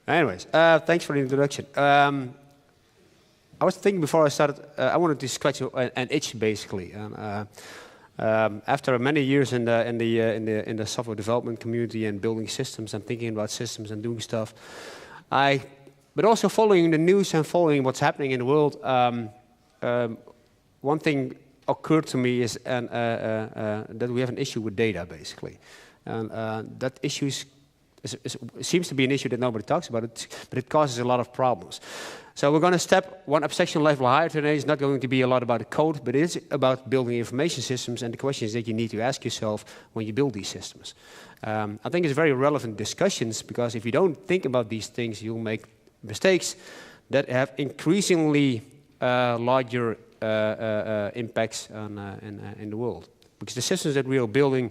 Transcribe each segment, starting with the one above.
Anyways, thanks for the introduction. I was thinking before I started, I wanted to scratch an itch basically. After many years in the software development community and building systems and thinking about systems and doing stuff, but also following the news and following what's happening in the world, one thing occurred to me is that we have an issue with data basically, and that issue seems to be an issue that nobody talks about, but it causes a lot of problems. So we're going to step one abstraction level higher today. It's not going to be a lot about the code, but it's about building information systems and the questions that you need to ask yourself when you build these systems. I think it's very relevant discussions, because if you don't think about these things, you'll make mistakes that have increasingly larger impacts in the world. Because the systems that we are building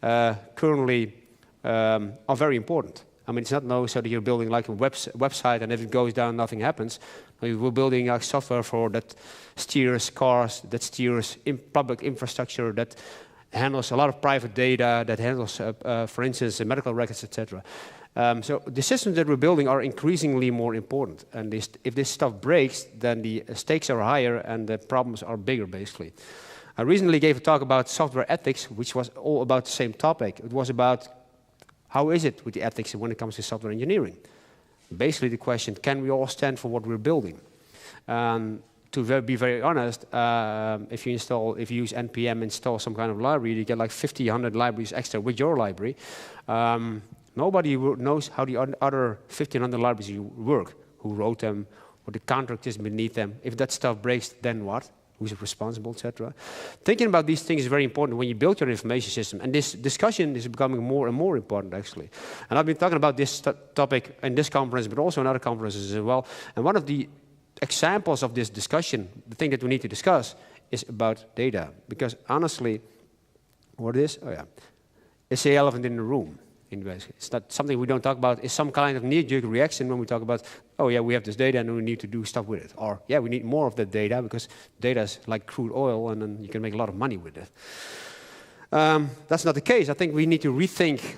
currently are very important. I mean, it's not so that you're building like a website and if it goes down, nothing happens. We're building like software that steers cars, that steers public infrastructure, that handles a lot of private data, that handles, for instance, medical records, etc. So the systems that we're building are increasingly more important. And if this stuff breaks, then the stakes are higher and the problems are bigger, basically. I recently gave a talk about software ethics, which was all about the same topic. It was about how is it with the ethics when it comes to software engineering? Basically the question, can we all stand for what we're building? To be very honest, if you use NPM, install some kind of library, you get like 50, 100 libraries extra with your library. Nobody knows how the other 1,500 libraries work, who wrote them, what the contract is beneath them. If that stuff breaks, then what? Who's responsible, etc. Thinking about these things is very important when you build your information system, and this discussion is becoming more and more important, actually. And I've been talking about this topic in this conference, but also in other conferences as well. And one of the examples of this discussion, the thing that we need to discuss, is about data. Because honestly, what it is? Oh yeah, it's the elephant in the room. It's not something we don't talk about. It's some kind of knee-jerk reaction when we talk about, oh yeah, we have this data and we need to do stuff with it. Or yeah, we need more of that data because data is like crude oil and then you can make a lot of money with it. That's not the case. I think we need to rethink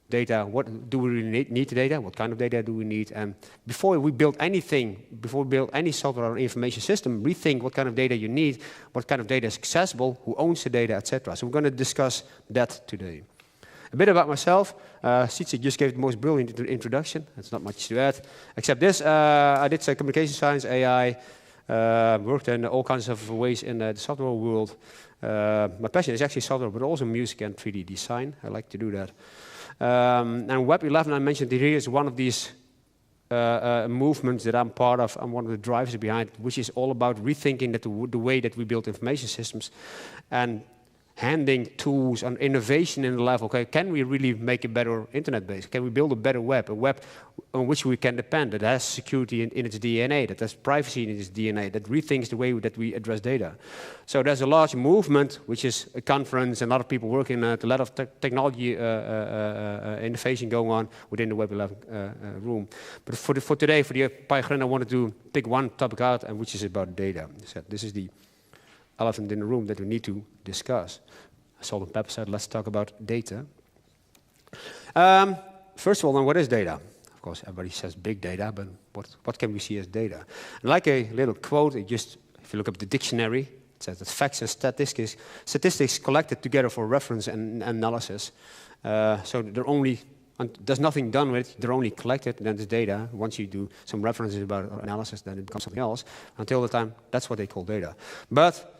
data. What do we really need data? What kind of data do we need? And before we build anything, before we build any software or information system, rethink what kind of data you need, what kind of data is accessible, who owns the data, etc. So we're going to discuss that today. A bit about myself. Sietse just gave the most brilliant introduction. There's not much to add, except this. I did communication science, AI, worked in all kinds of ways in the software world. My passion is actually software, but also music and 3D design. I like to do that. And Web 11, I mentioned here, is one of these movements that I'm part of. I'm one of the drivers behind, which is all about rethinking the way that we build information systems and handing tools and innovation in the level. Okay, can we really make a better internet base? Can we build a better web, a web on which we can depend, that has security in its DNA, that has privacy in its DNA, that rethinks the way that we address data? So there's a large movement, which is a conference and a lot of people working at a lot of technology innovation going on within the Web 11 room. But for today, for the PyGrunn, I wanted to pick one topic out, and which is about data. So this is the elephant in the room that we need to discuss. Salt and Pepper said, let's talk about data. First of all, then, what is data? Of course, everybody says big data, but what can we see as data? And like a little quote, if you look up the dictionary, it says that facts and statistics collected together for reference and analysis. So there's nothing done with it, they're only collected, then it's data. Once you do some references about analysis, then it becomes something else. Until the time, that's what they call data. But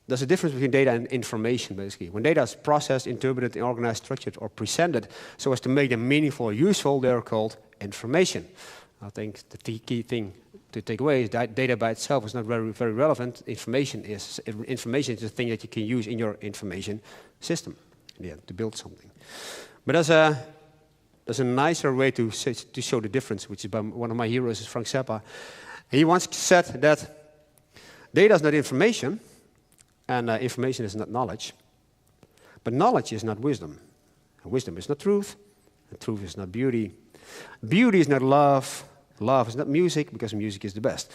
there's a difference between data and information, basically. When data is processed, interpreted, organized, structured, or presented so as to make them meaningful or useful, they're called information. I think the key thing to take away is that data by itself is not very, very relevant. Information is the thing that you can use in your information system, yeah, to build something. But there's a nicer way to show the difference, which is by one of my heroes, is Frank Zappa. He once said that data is not information, and information is not knowledge. But knowledge is not wisdom. And wisdom is not truth, and truth is not beauty. Beauty is not love. Love is not music, because music is the best.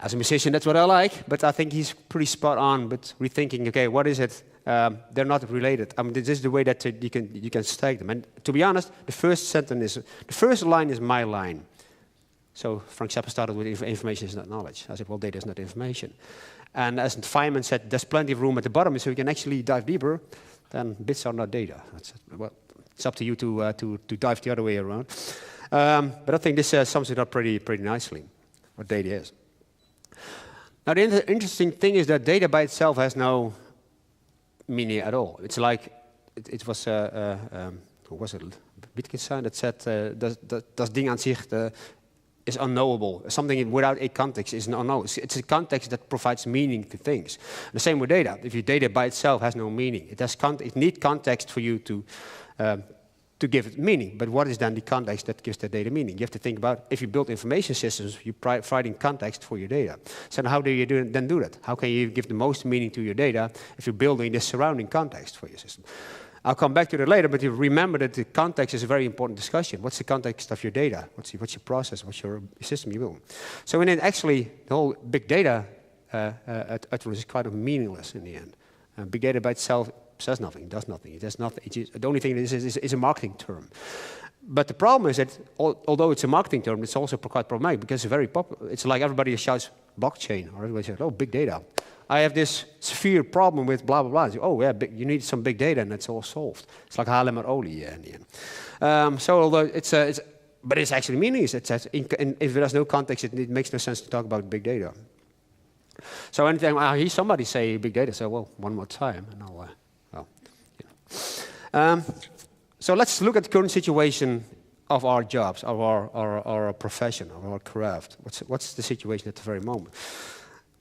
As a musician, that's what I like, but I think he's pretty spot on with rethinking, okay, what is it? They're not related. I mean, this is the way that you can stack them. And to be honest, the first line is my line. So Frank Zappa started with information is not knowledge. I said, well, data is not information. And as Feynman said, there's plenty of room at the bottom, so you can actually dive deeper. Then bits are not data. Well, it's up to you to dive the other way around. But I think this sums it up pretty nicely, what data is. Now, the interesting thing is that data by itself has no meaning at all. It's like, it was, who was it? Wittgenstein that said, das Ding an sich is unknowable. Something without a context is unknown. It's a context that provides meaning to things. The same with data. If your data by itself has no meaning, it needs context for you to give it meaning. But what is then the context that gives the data meaning? You have to think about, if you build information systems, you're providing context for your data. So how do you then do that? How can you give the most meaning to your data if you're building the surrounding context for your system? I'll come back to that later, but you remember that the context is a very important discussion. What's the context of your data? What's your process? What's your system you build? So in it, actually, the whole big data utterance is quite meaningless in the end. Big data by itself says nothing, does nothing. It does nothing. The only thing it is a marketing term. But the problem is that, although it's a marketing term, it's also quite problematic because it's very popular. It's like everybody shouts blockchain, or everybody says, oh, big data. I have this severe problem with blah, blah, blah. Oh, yeah, you need some big data, and it's all solved. It's like Haarlem or olie in the end. So although but it's actually meaningless. If there's no context, it makes no sense to talk about big data. So anytime I hear somebody say big data, so well, one more time, and I'll, so let's look at the current situation of our jobs, of our profession, of our craft. What's the situation at the very moment?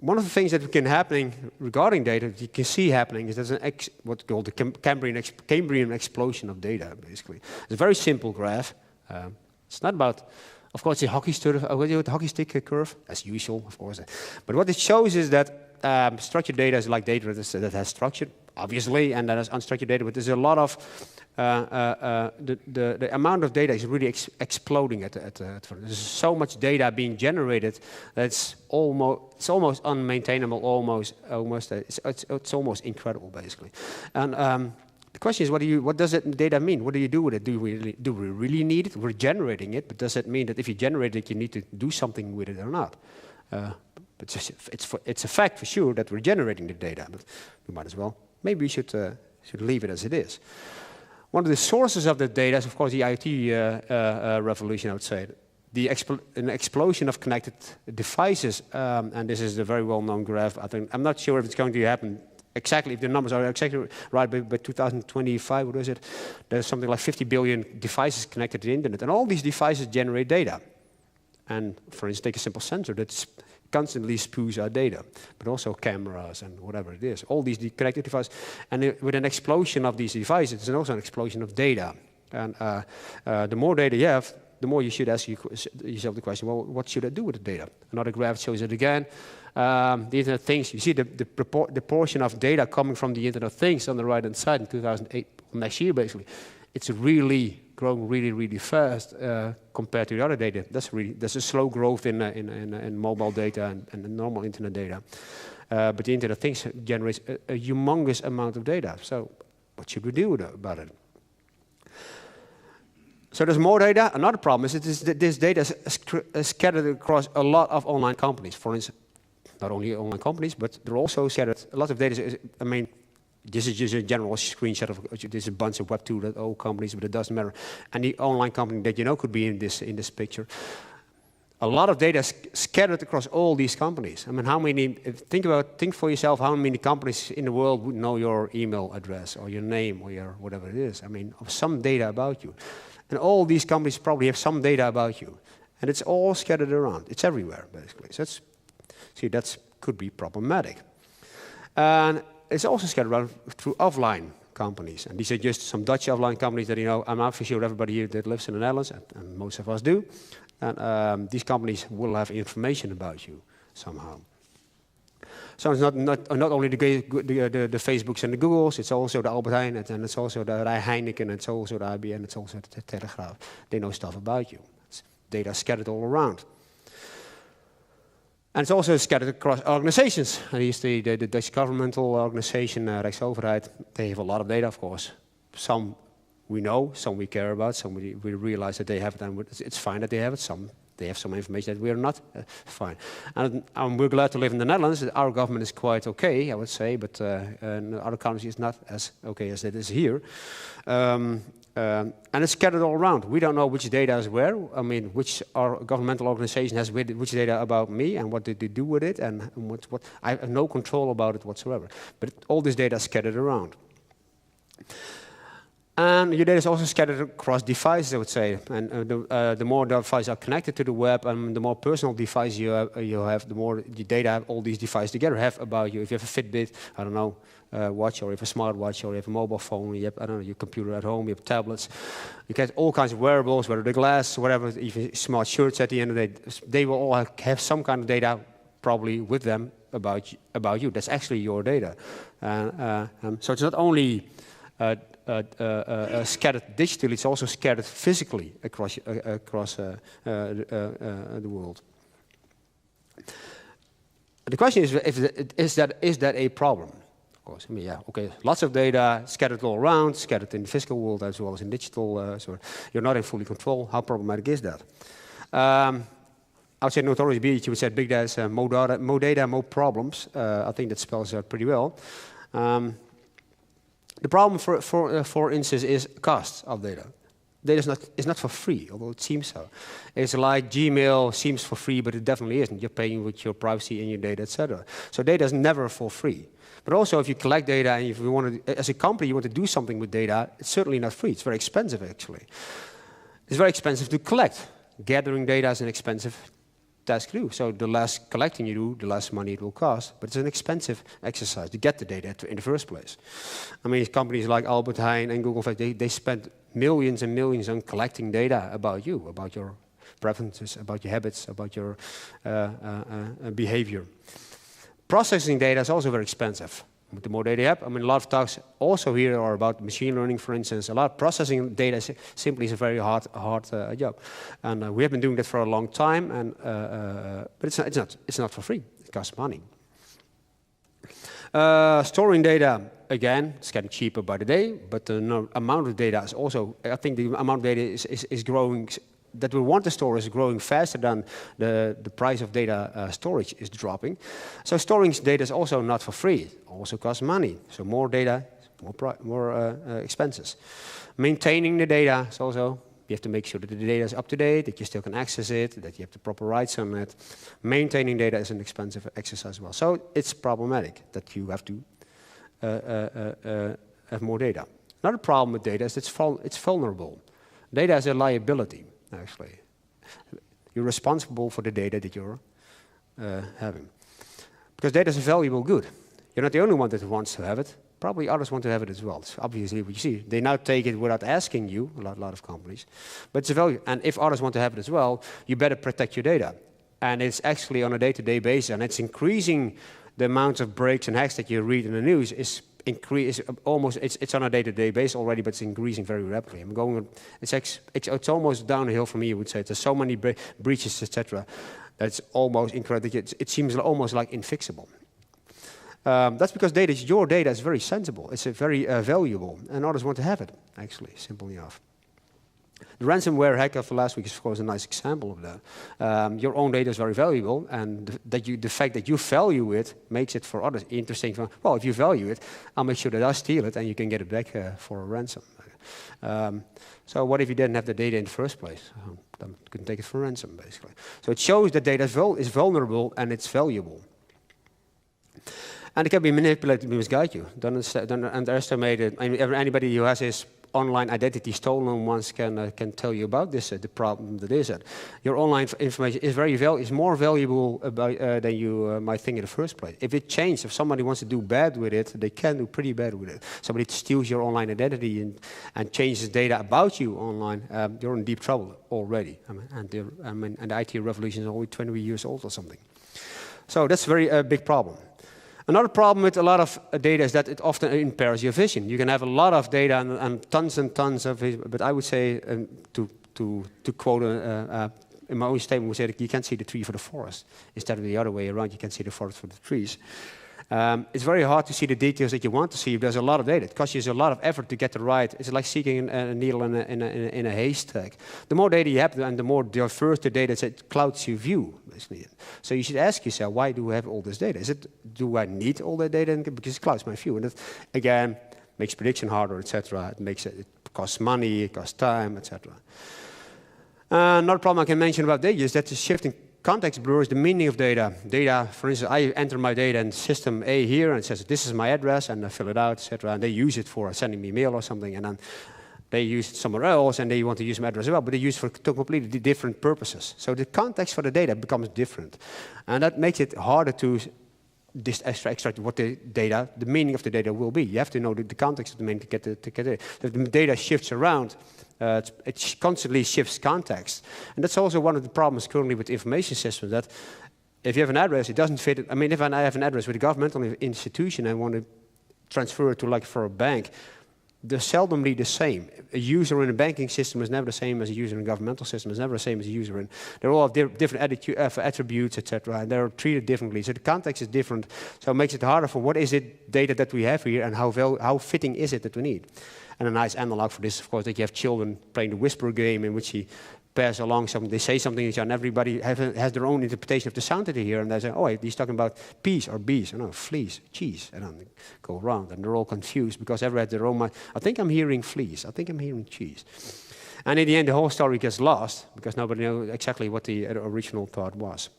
One of the things that can happen regarding data, that you can see happening, is there's what's called the Cambrian explosion of data, basically. It's a very simple graph. It's not about, of course, the hockey stick curve, as usual, of course. But what it shows is that structured data is like data that has structure, obviously, and that has unstructured data, but there's a lot of, the amount of data is really exploding there's so much data being generated that it's almost unmaintainable, it's almost incredible, basically. And the question is, what does that data mean? What do you do with it? Do we really need it? We're generating it, but does that mean that if you generate it, you need to do something with it or not? But it's a fact for sure that we're generating the data, but we might as well. Maybe we should leave it as it is. One of the sources of the data is, of course, the IoT revolution, I would say. An explosion of connected devices, and this is a very well-known graph. I'm not sure if it's going to happen exactly, if the numbers are exactly right, by 2025, what is it? There's something like 50 billion devices connected to the internet, and all these devices generate data. And for instance, take a simple sensor that constantly spews out data, but also cameras and whatever it is. All these connected devices, and with an explosion of these devices, there's also an explosion of data. And the more data you have, the more you should ask yourself the question, well, what should I do with the data? Another graph shows it again. The Internet of Things, you see the portion of data coming from the Internet of Things on the right-hand side in 2008, next year basically. It's really growing really fast compared to the other data. There's a slow growth in mobile data and normal internet data. But the Internet of Things generates a humongous amount of data. So what should we do about it? So there's more data. Another problem is that this data is scattered across a lot of online companies. For instance, not only online companies, but they're also scattered. A lot of data this is just a general screenshot of there's a bunch of Web 2.0 companies, but it doesn't matter. Any online company that you know could be in this picture. A lot of data is scattered across all these companies. I mean, how many? Think for yourself. How many companies in the world would know your email address or your name or your whatever it is? I mean, some data about you, and all these companies probably have some data about you, and it's all scattered around. It's everywhere basically. So that could be problematic. And it's also scattered around through offline companies. And these are just some Dutch offline companies that, I'm not for sure everybody here that lives in the Netherlands, and most of us do. And these companies will have information about you somehow. So it's not only the Facebooks and the Googles, it's also the Albert Heijn, and it's also the Heineken, it's also the IBM, it's also the Telegraaf. They know stuff about you. It's data scattered all around. And it's also scattered across organizations. At least the Dutch governmental organization, Rijksoverheid, they have a lot of data, of course. Some we know, some we care about, some we realize that they have it, and it's fine that they have it. Some they have some information that we are not fine. And we're glad to live in the Netherlands. Our government is quite okay, I would say, but in other countries it's not as okay as it is here. And it's scattered all around. We don't know which data is where. I mean, which governmental organization has which data about me, and what did they do with it, and what. I have no control about it whatsoever. But all this data is scattered around. And your data is also scattered across devices, I would say. And the more devices are connected to the web, and the more personal device you have, the more the data all these devices together have about you. If you have a Fitbit, I don't know, watch, or you have a smartwatch, or you have a mobile phone, you have, I don't know, your computer at home, you have tablets. You get all kinds of wearables, whether the glass, whatever, even smart shirts at the end of the day, they will all have some kind of data probably with them about you. That's actually your data. So it's not only scattered digitally, it's also scattered physically across the world. The question is that a problem? Of course, I mean, yeah, okay, lots of data scattered all around, scattered in the physical world as well as in digital, so you're not in fully control. How problematic is that? I would say notorious beach, you would say big data is more data, more problems. I think that spells out pretty well. The problem, for instance, is cost of data. Data is not for free, although it seems so. It's like Gmail seems for free, but it definitely isn't. You're paying with your privacy and your data, etc. So data is never for free. But also, if you collect data and if you want to, as a company, you want to do something with data, it's certainly not free. It's very expensive, actually. It's very expensive to collect. Gathering data is an expensive task to do. So the less collecting you do, the less money it will cost. But it's an expensive exercise to get the data in the first place. I mean, companies like Albert Heijn and Google, they spend millions and millions on collecting data about you, about your preferences, about your habits, about your behavior. Processing data is also very expensive. The more data you have, I mean, a lot of talks also here are about machine learning, for instance. A lot of processing data simply is a very hard job, and we have been doing that for a long time. And but it's not for free. It costs money. Storing data, again, it's getting cheaper by the day, but the amount of data is also. I think the amount of data is growing. That we want to store is growing faster than the price of data storage is dropping. So storing data is also not for free. It also costs money. So more data, more expenses. Maintaining the data is also, you have to make sure that the data is up to date, that you still can access it, that you have the proper rights on it. Maintaining data is an expensive exercise as well. So it's problematic that you have to have more data. Another problem with data is it's vulnerable. Data is a liability. Actually, you're responsible for the data that you're having. Because data is a valuable good. You're not the only one that wants to have it. Probably others want to have it as well. It's obviously what you see. They now take it without asking you, a lot of companies. But it's a value. And if others want to have it as well, you better protect your data. And it's actually on a day-to-day basis, and it's increasing the amount of breaks and hacks that you read in the news is it's on a day-to-day basis already, but it's increasing very rapidly. It's almost downhill for me, I would say. There's so many breaches, etc. That's almost incredible. It seems almost like infixable. That's because your data is very sensible. It's very valuable, and others want to have it. Actually, simple enough. The ransomware hack of last week is, of course, a nice example of that. Your own data is very valuable, and the fact that you value it makes it for others interesting. Well, if you value it, I'll make sure that I steal it, and you can get it back for a ransom. So what if you didn't have the data in the first place? Then you couldn't take it for ransom, basically. So it shows that data is vulnerable, and it's valuable. And it can be manipulated to misguide you. Don't underestimate it. I mean, anybody who has his online identity stolen once can tell you about this. The problem that is that your online information is more valuable than you might think in the first place. If it changes, if somebody wants to do bad with it, they can do pretty bad with it. Somebody steals your online identity and changes data about you online, you're in deep trouble already. And the IT revolution is only 20 years old or something. So that's a very big problem. Another problem with a lot of data is that it often impairs your vision. You can have a lot of data and tons of it, but I would say, to quote in my own statement, we said you can't see the tree for the forest. Instead of the other way around, you can see the forest for the trees. It's very hard to see the details that you want to see if there's a lot of data. It costs you a lot of effort to get the right. It's like seeking a needle in a haystack. The more data you have, and the more diverse the data, it clouds your view, basically. So you should ask yourself, why do we have all this data? Do I need all that data? Because it clouds my view. And that, again, makes prediction harder, etc. It costs money, it costs time, etc. Another problem I can mention about data is that the shifting context blurs the meaning of data. Data, for instance, I enter my data in system A here, and it says this is my address, and I fill it out, etc. And they use it for sending me mail or something, and then they use it somewhere else, and they want to use my address as well, but they use it for completely different purposes. So the context for the data becomes different, and that makes it harder to extract what the meaning of the data will be. You have to know the context of the meaning to get it. If the data shifts around, it constantly shifts context. And that's also one of the problems currently with information systems, that if you have an address, it doesn't fit. I mean, if I have an address with a governmental institution and want to transfer it to, like, for a bank, they're seldomly the same. A user in a banking system is never the same as a user in a governmental system. It's never the same as a user in. They all have different attributes, etc., and they're treated differently. So the context is different. So it makes it harder for what is it data that we have here, and how fitting is it that we need. And a nice analog for this, of course, that you have children playing the whisper game in which he pass along something, they say something, and everybody has their own interpretation of the sound that they hear, and they say, oh, he's talking about peas or bees, or no, fleas, cheese, and then they go around, and they're all confused because everyone has their own mind. I think I'm hearing fleas, I think I'm hearing cheese. And in the end, the whole story gets lost because nobody knows exactly what the original thought was.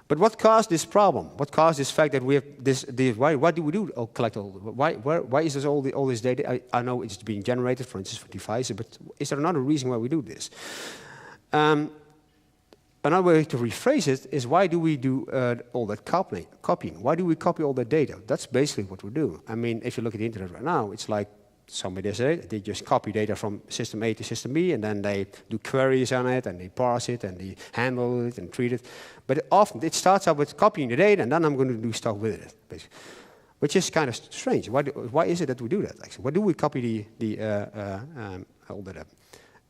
But what caused this problem? What caused this fact that we have this? Why do we collect all? Why is this all this data? I know it's being generated, for instance, for devices. But is there another reason why we do this? Another way to rephrase it is, why do we do all that copying? Why do we copy all that data? That's basically what we do. I mean, if you look at the internet right now, it's like somebody said they just copy data from system A to system B, and then they do queries on it, and they parse it, and they handle it, and treat it. But often it starts out with copying the data, and then I'm going to do stuff with it, basically. Which is kind of strange. Why is it that we do that, actually? Why do we copy all that?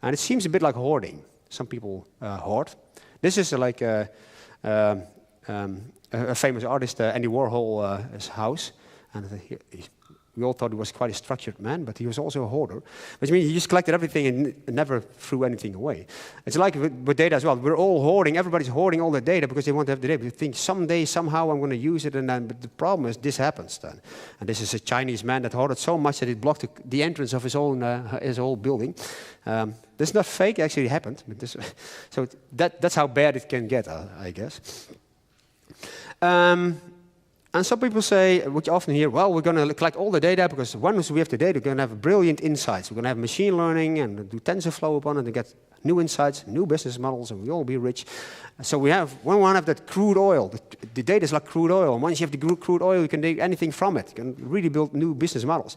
And it seems a bit like hoarding. Some people hoard. This is like a famous artist, Andy Warhol's house. And we all thought he was quite a structured man, but he was also a hoarder, which means he just collected everything and never threw anything away. It's like with data as well. We're all hoarding. Everybody's hoarding all the data because they want to have the data. They think someday, somehow, I'm going to use it, but the problem is this happens then. And this is a Chinese man that hoarded so much that it blocked the entrance of his whole building. This is not fake. Actually, it happened. But so that's how bad it can get, I guess. And some people say, which you often hear, well, we're going to collect all the data because once we have the data, we're going to have brilliant insights. We're going to have machine learning and do TensorFlow upon it and get new insights, new business models, and we'll all be rich. So we want to have that crude oil. The data is like crude oil. And once you have the crude oil, you can do anything from it. You can really build new business models.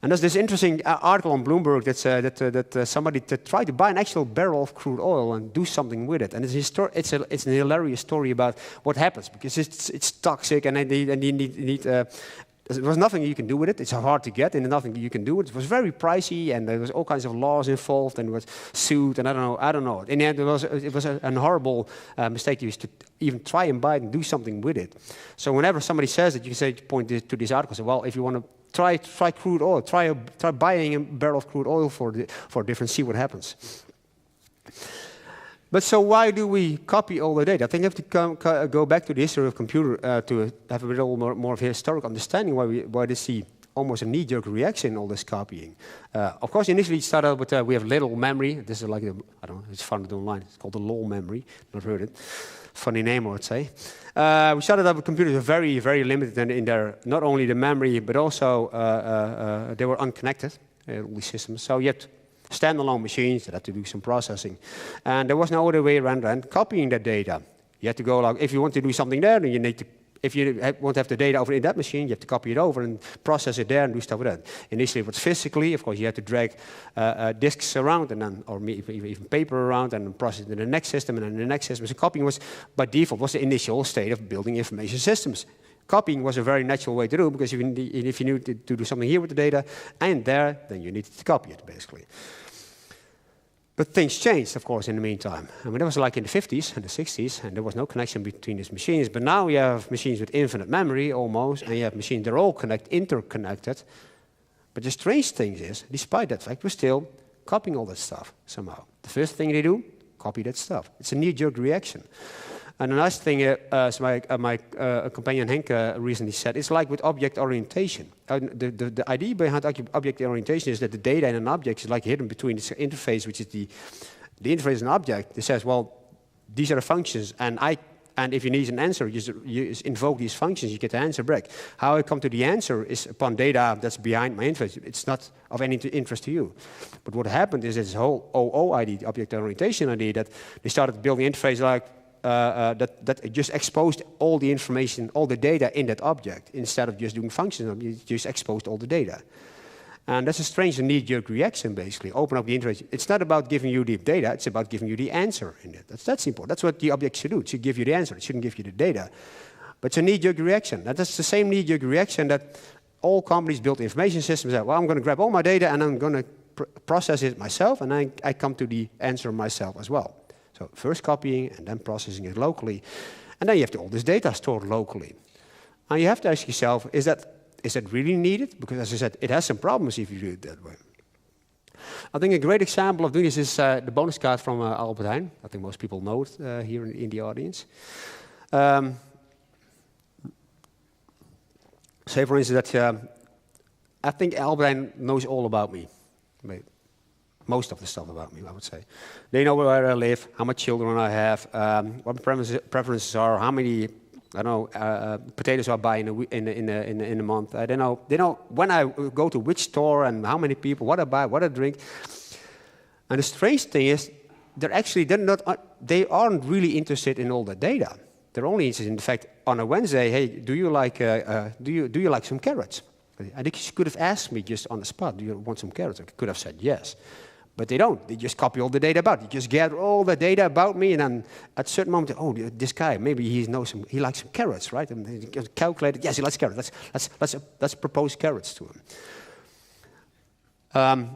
And there's this interesting article on Bloomberg that somebody tried to buy an actual barrel of crude oil and do something with it. And it's a hilarious story about what happens, because it's toxic, and you need there was nothing you can do with it. It's hard to get, and nothing you can do with it. It was very pricey, and there was all kinds of laws involved, and it was sued, and I don't know. In the end, it was a horrible mistake to even try and buy it and do something with it. So whenever somebody says it, you can point to this article and say, well, if you want to try crude oil. Try buying a barrel of crude oil for different. See what happens. But so why do we copy all the data? I think you have to go back to the history of computer to have a little more of a historic understanding why they see almost a knee-jerk reaction in all this copying. Of course, initially it started out with we have little memory. This is like I don't know. It's found online. It's called the LOL memory. Not heard it. Funny name, I would say. We started out with computers were very, very limited in their, not only the memory, but also they were unconnected, all these systems. So you had standalone machines that had to do some processing. And there was no other way around copying that data. You had to go, like, if you want to do something there, then you need to, if you want to have the data over in that machine, you have to copy it over and process it there and do stuff with that. Initially, it was physically. Of course, you had to drag disks around, and then, or even paper around, and process it in the next system, and then the next system. So copying was, by default, was the initial state of building information systems. Copying was a very natural way to do, because if you knew to do something here with the data and there, then you needed to copy it, basically. But things changed, of course, in the meantime. I mean, it was like in the 50s and the 60s, and there was no connection between these machines. But now you have machines with infinite memory, almost, and you have machines that are all interconnected. But the strange thing is, despite that fact, we're still copying all that stuff somehow. The first thing they do, copy that stuff. It's a knee-jerk reaction. And the nice thing, as my companion Henke recently said, it's like with object orientation. The idea behind object orientation is that the data in an object is like hidden between this interface, which is the interface is an object that says, well, these are the functions, and if you need an answer, you invoke these functions, you get the answer back. How I come to the answer is upon data that's behind my interface. It's not of any interest to you. But what happened is this whole OO idea, object orientation idea, that they started building interface like that just exposed all the information, all the data in that object, instead of just doing functions, you just exposed all the data. And that's a strange knee-jerk reaction, basically. Open up the interface. It's not about giving you the data, it's about giving you the answer in it. That's simple. That's what the object should do. It should give you the answer. It shouldn't give you the data. But it's a knee-jerk reaction. That's the same knee-jerk reaction that all companies build information systems that, well, I'm going to grab all my data and I'm going to process it myself, and then I come to the answer myself as well. So first copying and then processing it locally. And then you have all this data stored locally. And you have to ask yourself, is that really needed? Because as I said, it has some problems if you do it that way. I think a great example of doing this is the bonus card from Albert Heijn. I think most people know it here in the audience. Say for instance that I think Albert Heijn knows all about me. Most of the stuff about me, I would say. They know where I live, how much children I have, what my preferences are, how many, I don't know, potatoes I buy in a month. They know when I go to which store and how many people, what I buy, what I drink. And the strange thing is, they aren't really interested in all the data. They're only interested in the fact on a Wednesday, hey, do you like some carrots? I think you could have asked me just on the spot, do you want some carrots? I could have said yes. But they don't. They just copy all the data about. They just gather all the data about me, and then at a certain moment, oh, this guy, maybe he likes some carrots, right? And they calculate it. Yes, he likes carrots. Let's propose carrots to him.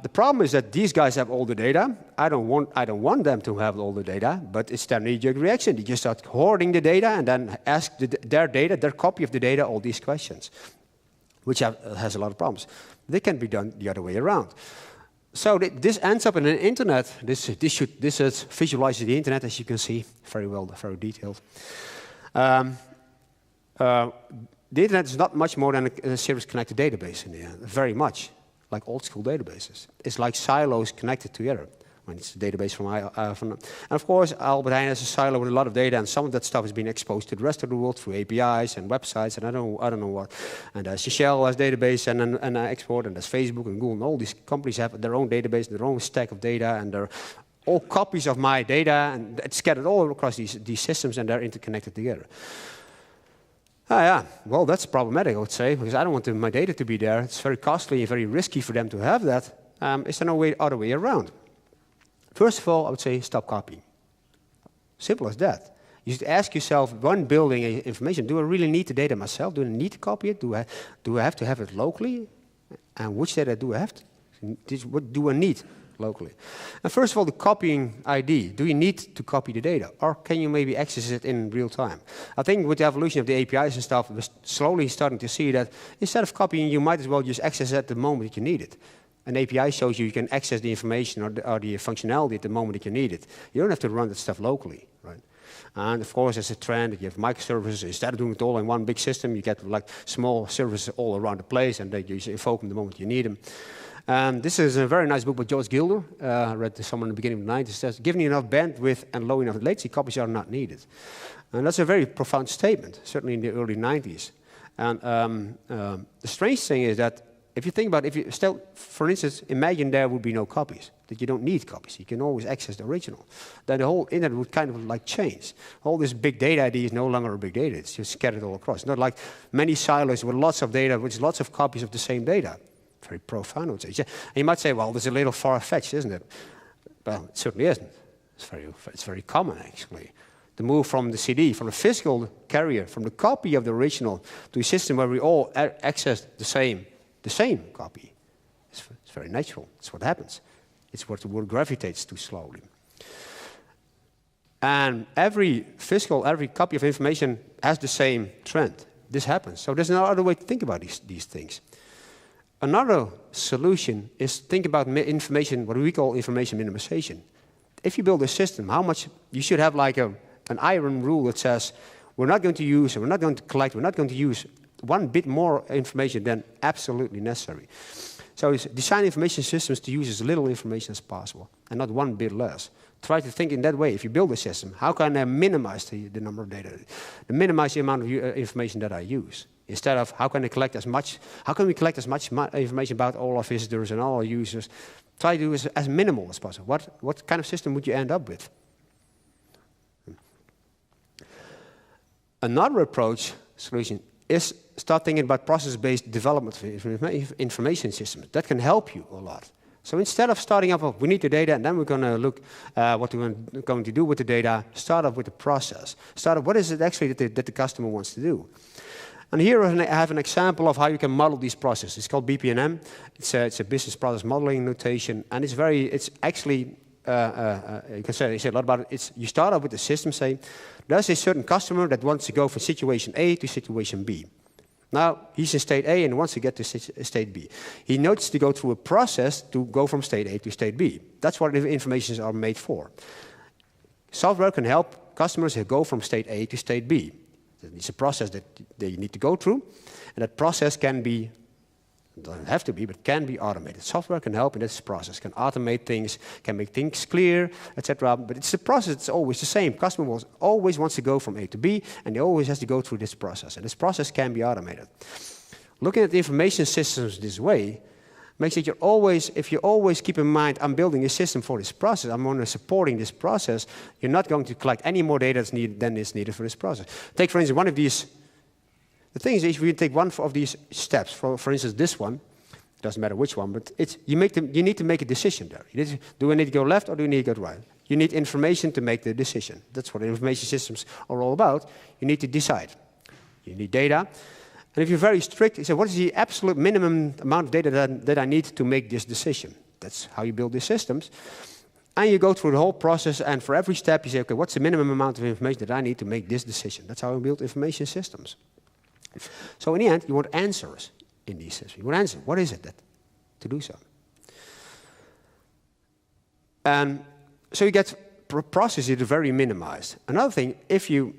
The problem is that these guys have all the data. I don't want them to have all the data, but it's their knee-jerk reaction. They just start hoarding the data and then ask their copy of the data, all these questions, which has a lot of problems. They can be done the other way around. So this ends up in an internet. This visualizes the internet, as you can see, very well, very detailed. The internet is not much more than a service-connected database in the end, very much like old-school databases. It's like silos connected together. When it's a database and of course, Albert Heijn has a silo with a lot of data, and some of that stuff has been exposed to the rest of the world through APIs and websites, and I don't know what. And Shell has database and export, and there's Facebook and Google, and all these companies have their own database, their own stack of data, and they're all copies of my data, and it's scattered all across these systems, and they're interconnected together. Yeah, well, that's problematic, I would say, because I don't want my data to be there. It's very costly and very risky for them to have that. Is there no other way around? First of all, I would say stop copying. Simple as that. You should ask yourself, when building information, do I really need the data myself? Do I need to copy it? Do I have to have it locally? And which data do I have what do I need locally? And first of all, the copying ID. Do you need to copy the data? Or can you maybe access it in real time? I think with the evolution of the APIs and stuff, we're slowly starting to see that instead of copying, you might as well just access it at the moment that you need it. An API shows you can access the information or the functionality at the moment that you need it. You don't have to run that stuff locally, right? And of course, there's a trend that you have microservices. Instead of doing it all in one big system, you get like small services all around the place, and they just invoke them the moment you need them. This is a very nice book by George Gilder. I read this somewhere in the beginning of the 90s. It says, given enough bandwidth and low enough latency, copies are not needed. And that's a very profound statement, certainly in the early 90s. And the strange thing is that if you think about it, if you still, for instance, imagine there would be no copies, that you don't need copies. You can always access the original. Then the whole internet would kind of like change. All this big data idea is no longer a big data. It's just scattered all across. Not like many silos with lots of data, with lots of copies of the same data. Very profound, I would say. And you might say, well, this is a little far-fetched, isn't it? Well, it certainly isn't. It's very common, actually. The move from the CD, from the physical carrier, from the copy of the original, to a system where we all access the same copy. It's very natural. It's what happens. It's what the world gravitates to slowly. And every copy of information has the same trend. This happens. So there's no other way to think about these things. Another solution is think about information, what we call information minimization. If you build a system, how much you should have like an iron rule that says we're not going to use, we're not going to collect, we're not going to use one bit more information than absolutely necessary. So design information systems to use as little information as possible and not one bit less. Try to think in that way. If you build a system, how can I minimize the number of data, minimize the amount of information that I use? Instead of how can we collect as much information about all our visitors and all our users? Try to do it as minimal as possible. What kind of system would you end up with? Another solution is start thinking about process-based development of information systems. That can help you a lot. So instead of starting up, we need the data, and then we're going to look what we're going to do with the data, start off with the process. Start off, what is it actually that the customer wants to do? And here I have an example of how you can model these processes. It's called BPMN. It's a business process modeling notation, and it's actually, you can say a lot about it. You start off with the system, say, there's a certain customer that wants to go from situation A to situation B. Now, he's in state A and wants to get to state B. He needs to go through a process to go from state A to state B. That's what the informations are made for. Software can help customers go from state A to state B. It's a process that they need to go through, and that process can be, doesn't have to be, but can be automated. Software can help in this process, can automate things, can make things clear, etc. But it's a process that's always the same. Customer always wants to go from A to B, and he always has to go through this process. And this process can be automated. Looking at the information systems this way makes it if you always keep in mind, I'm building a system for this process, I'm only supporting this process, you're not going to collect any more data than is needed for this process. Take, for instance, one of these. The thing is, if you take one of these steps, for instance, this one, it doesn't matter which one, but you need to make a decision there. Do I need to go left or do I need to go right? You need information to make the decision. That's what information systems are all about. You need to decide. You need data. And if you're very strict, you say, what is the absolute minimum amount of data that I need to make this decision? That's how you build these systems. And you go through the whole process, and for every step, you say, okay, what's the minimum amount of information that I need to make this decision? That's how we build information systems. So in the end, you want answers in these systems. You want answers. What is it to do so? And so you get processes that are very minimized. Another thing, if you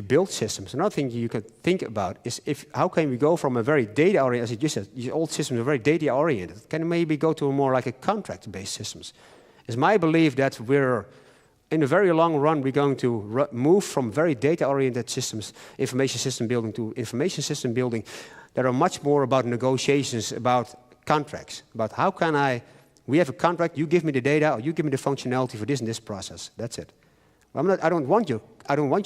build systems, another thing you can think about is how can we go from a very data-oriented, as you just said, these old systems are very data-oriented. Can we maybe go to a more like a contract-based systems? It's my belief that in the very long run, we're going to move from very data-oriented systems, information system building, to information system building that are much more about negotiations, about contracts, about how can we have a contract, you give me the data, or you give me the functionality for this and this process. That's it. I don't want your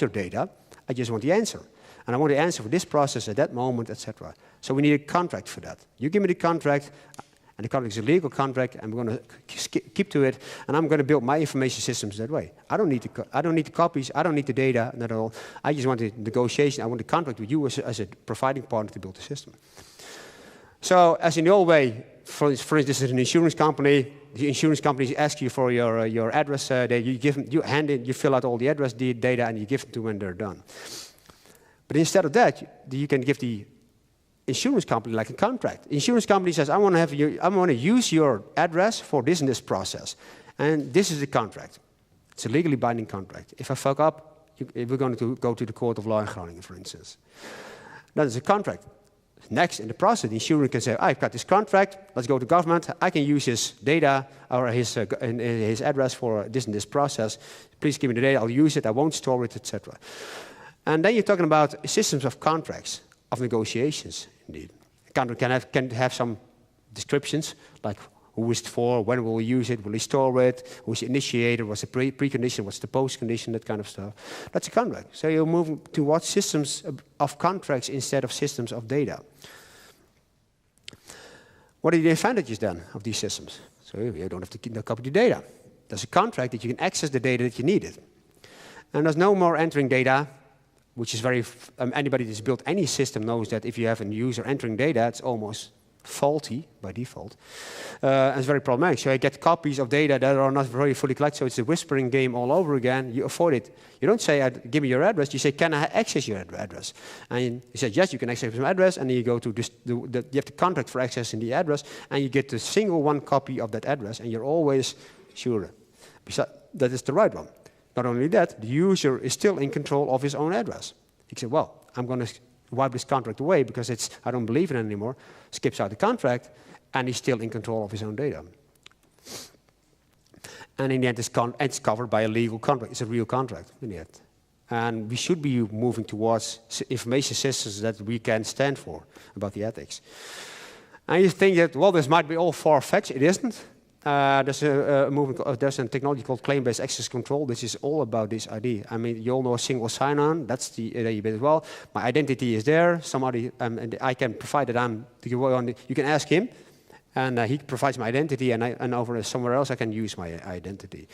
data, I just want the answer. And I want the answer for this process at that moment, etc. So we need a contract for that. You give me the contract, and the contract is a legal contract, and we're going to keep to it, and I'm going to build my information systems that way. I don't need the copies, I don't need the data, not at all. I just want the negotiation, I want the contract with you as a providing partner to build the system. So, as in the old way, for instance, this is an insurance company. The insurance companies ask you for your address. You fill out all the address data, and you give them to when they're done. But instead of that, you can give the insurance company like a contract. The insurance company says, I want to use your address for this and this process, and this is the contract. It's a legally binding contract. If I fuck up, we're going to go to the court of law in Groningen, for instance. That is a contract. Next, in the process, the insurer can say, I've got this contract, let's go to government, I can use his data or his address for this and this process. Please give me the data, I'll use it, I won't store it, etc. And then you're talking about systems of contracts, of negotiations, indeed. A contract can have some descriptions, like who is it for, when will we use it, will we store it, who's the initiator, what's the precondition, what's the postcondition, that kind of stuff. That's a contract. So you're moving towards systems of contracts instead of systems of data. What are the advantages then of these systems? So you don't have to copy the data. There's a contract that you can access the data that you needed. And there's no more entering data, which is anybody that's built any system knows that if you have a user entering data, it's almost faulty by default, and it's very problematic. So you get copies of data that are not very fully collected, so it's a whispering game all over again. You avoid it. You don't say, give me your address. You say, can I access your address? And you say, yes, you can access my address, and then you go to this, you have the contract for accessing the address, and you get the single one copy of that address, and you're always sure that is the right one. Not only that, the user is still in control of his own address. He said, well, I'm going to wipe this contract away because I don't believe in it anymore, skips out the contract, and he's still in control of his own data. And in the end, it's covered by a legal contract. It's a real contract in the end. And we should be moving towards information systems that we can stand for about the ethics. And you think that, well, this might be all far-fetched. It isn't. There's a movement. There's a technology called claim-based access control. This is all about this ID. I mean, you all know a single sign-on. That's the idea as well. My identity is there. Somebody, and I can provide that I'm. You can ask him, and he provides my identity, and over somewhere else I can use my identity.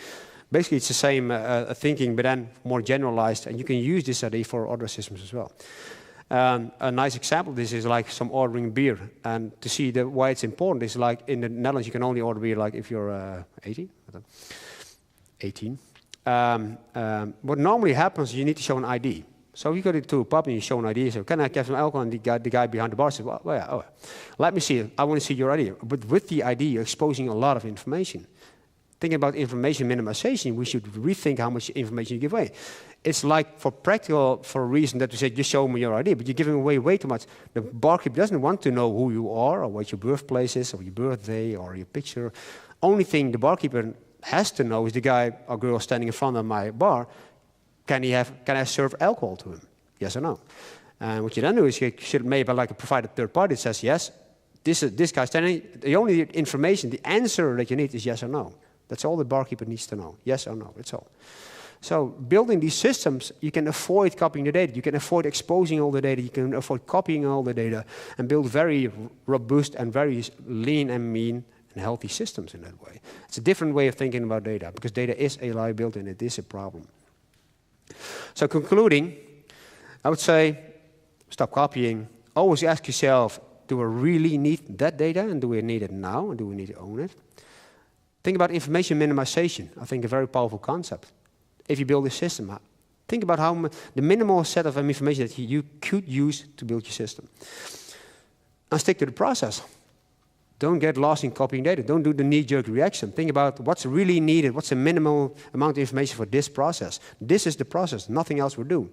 Basically, it's the same thinking, but then more generalized, and you can use this ID for other systems as well. A nice example of this is like some ordering beer, and to see why it's important is like in the Netherlands you can only order beer like if you're 18. What normally happens, you need to show an ID. So you go to a pub and you show an ID. You say, can I get some alcohol? And the guy behind the bar says, well, yeah, oh, let me see it. I want to see your ID. But with the ID, you're exposing a lot of information. Thinking about information minimization, we should rethink how much information you give away. It's like for a reason that we say, just show me your ID, but you're giving away way too much. The barkeep doesn't want to know who you are, or what your birthplace is, or your birthday, or your picture. Only thing the barkeeper has to know is the guy or girl standing in front of my bar, can I serve alcohol to him? Yes or no? And what you then do is you should maybe like provide a third party that says, yes, this guy standing, the only information, the answer that you need is yes or no. That's all the barkeeper needs to know. Yes or no, that's all. So building these systems, you can avoid copying the data. You can avoid exposing all the data. You can avoid copying all the data and build very robust and very lean and mean and healthy systems in that way. It's a different way of thinking about data because data is a liability and it is a problem. So concluding, I would say stop copying. Always ask yourself, do I really need that data and do we need it now and do we need to own it? Think about information minimization. I think a very powerful concept. If you build a system, think about how the minimal set of information that you could use to build your system. And stick to the process. Don't get lost in copying data. Don't do the knee-jerk reaction. Think about what's really needed, what's the minimal amount of information for this process. This is the process, nothing else will do.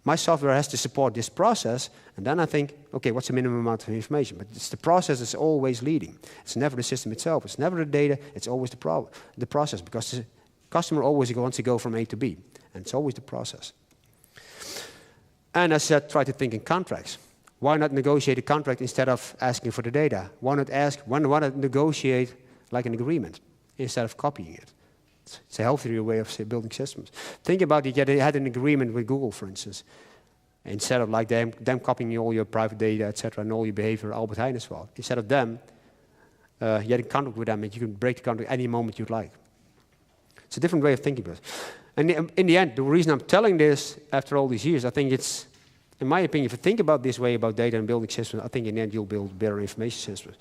My software has to support this process, and then I think, okay, what's the minimum amount of information? But it's the process that's always leading. It's never the system itself. It's never the data. It's always the process, because the customer always wants to go from A to B, and it's always the process. And as I said, try to think in contracts. Why not negotiate a contract instead of asking for the data? Why not negotiate like an agreement instead of copying it? It's a healthier way of building systems. Think about it, you had an agreement with Google, for instance. Instead of like them copying all your private data, etc., and all your behavior, Albert Heijn as well. Instead of them, you had a contract with them, and you can break the contract any moment you'd like. It's a different way of thinking about it. And in the end, the reason I'm telling this after all these years, I think it's, in my opinion, if you think about this way about data and building systems, I think in the end you'll build better information systems.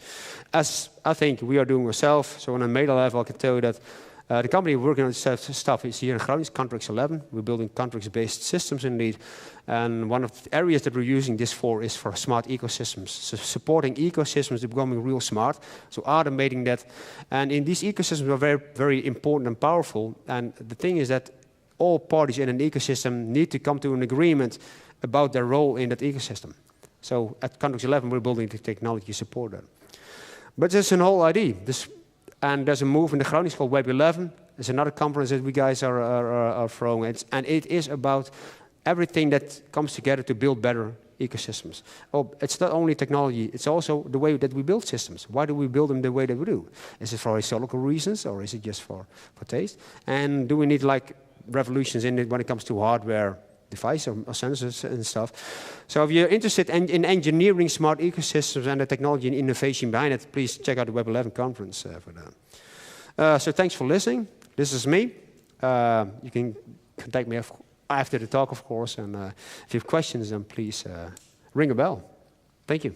As I think we are doing ourselves, so on a meta level, I can tell you that the company working on this stuff is here in Groningen, Contracts 11. We're building contracts-based systems indeed. And one of the areas that we're using this for is for smart ecosystems. So supporting ecosystems, they're becoming real smart. So automating that. And in these ecosystems are very, very important and powerful. And the thing is that all parties in an ecosystem need to come to an agreement about their role in that ecosystem. So at Contracts 11, we're building the technology to support that. But there's an whole idea. And there's a move in the Groningen called Web 11. There's another conference that we guys are throwing. And it is about everything that comes together to build better ecosystems. Oh, it's not only technology, it's also the way that we build systems. Why do we build them the way that we do? Is it for historical reasons or is it just for taste? And do we need like revolutions in it when it comes to hardware, device or sensors and stuff? So if you're interested in engineering smart ecosystems and the technology and innovation behind it, please check out the Web 11 conference for that. So thanks for listening. This is me. You can contact me after the talk, of course, and if you have questions, then please ring a bell. Thank you.